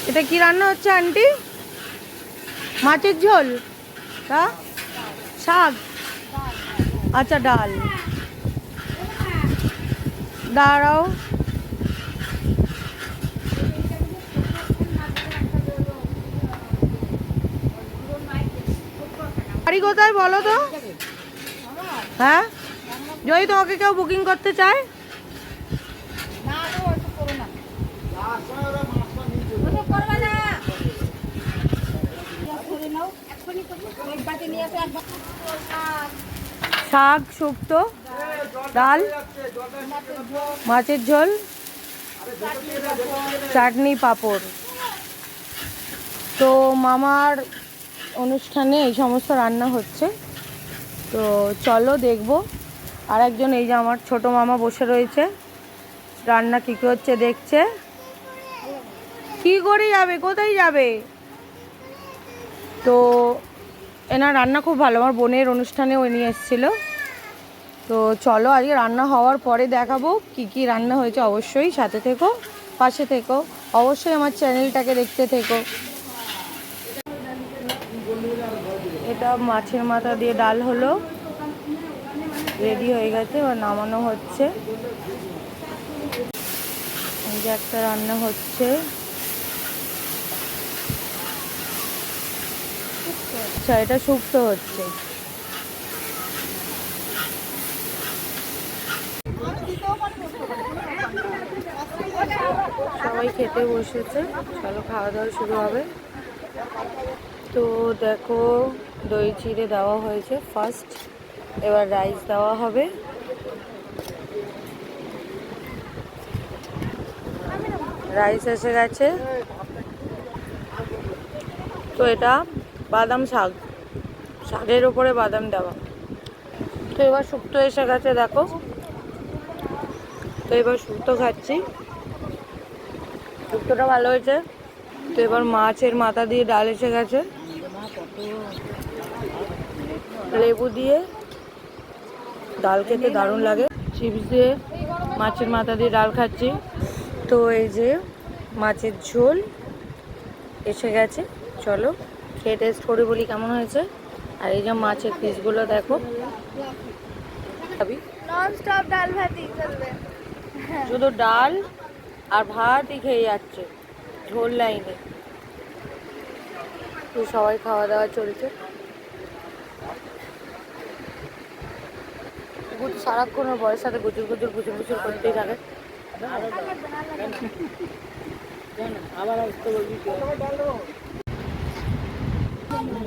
এটা কি রান্না হচ্ছে আন্টি? মাছের ঝোল? তা শাক? আচ্ছা, ডাল। দাঁড়াও, বাড়ি কোথায় বলো তো? হ্যাঁ, যদি তোমাকে কেউ বুকিং করতে চায়? শাক, শুক্তো, ডাল, মাছের ঝোল, চাটনি, পাঁপড়। তো মামার অনুষ্ঠানে এই সমস্ত রান্না হচ্ছে, তো চলো দেখবো। আর একজন, এই যে আমার ছোট মামা বসে রয়েছে, রান্না কী কী হচ্ছে দেখছে। কী করে যাবে, কোথায় যাবে? তো এনার রান্না খুব ভালো, আমার বোনের অনুষ্ঠানেও নিয়ে এসেছিলো। তো চলো আজকে রান্না হওয়ার পরে দেখাবো কি কি রান্না হয়েছে। অবশ্যই সাথে থেকো, পাশে থেকো, অবশ্যই আমার চ্যানেলটাকে দেখতে থেকো। এটা মাছের মাথা দিয়ে ডাল হলো, রেডি হয়ে গেছে, এবার নামানো হচ্ছে। এই যে একটা রান্না হচ্ছে, আচ্ছা এটা শুক্তো হচ্ছে। সবাই খেতে বসেছে, চলো খাওয়া দাওয়া শুরু হবে। তো দেখো, দই চিড়ে দেওয়া হয়েছে ফার্স্ট, এবার রাইস দেওয়া হবে। রাইস এসে গেছে। তো এটা বাদাম শাক, শাকের উপরে বাদাম দেওয়া। তো এবার শুক্তো এসে গেছে, দেখো। তো এবার শুক্তো খাচ্ছি, শুক্তোটা ভালো হয়েছে। তো এবার মাছের মাথা দিয়ে ডাল এসে গেছে, লেবু দিয়ে ডাল খেতে দারুণ লাগে। চিপস দিয়ে মাছের মাথা দিয়ে ডাল খাচ্ছি। তো এই যে মাছের ঝোল এসে গেছে, চলো খেয়ে টেস্ট করে বলি কেমন হয়েছে। আর এই যে মাছের পিসগুলো দেখো, শুধু ডাল আর ভাতই খেয়ে যাচ্ছে, ঝোল লাইনে। তো সবাই খাওয়া দাওয়া চলছে, সারাক্ষণ ওর বয়ের সাথে গুজুর গুজুর গুজুর গুজুর করতেই থাকে।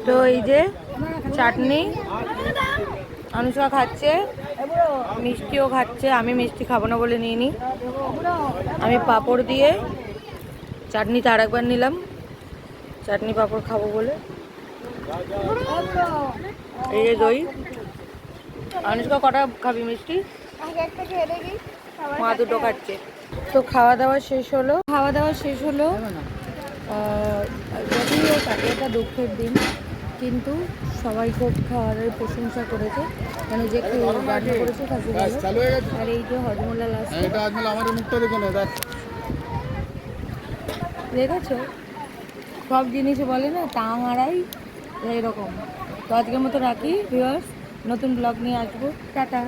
তো এই যে চাটনি অনুষ্কা খাচ্ছে, মিষ্টিও খাচ্ছে। আমি মিষ্টি খাবো না বলে নিয়ে নিই। আমি পাঁপড় দিয়ে চাটনিটা আর একবার নিলাম, চাটনি পাঁপড় খাবো বলে। এই যে দই। অনুষ্কা কটা খাবি মিষ্টি? মা দুটো খাচ্ছে। তো খাওয়া দাওয়া শেষ হলো, যদিও এটা দুঃখের দিন, কিন্তু সবাই খুব খাবারের প্রশংসা করেছে, মানে যে রান্না করেছে তাকে ভালো। আর এই যে হজমোলা লাস্ট দেখেছো, সব জিনিসে বলে না টাং আড়াই, এরকম। তো আজকের মতো রাখি ভিউয়ার্স, নতুন ব্লগ নিয়ে আসবো, টাটা।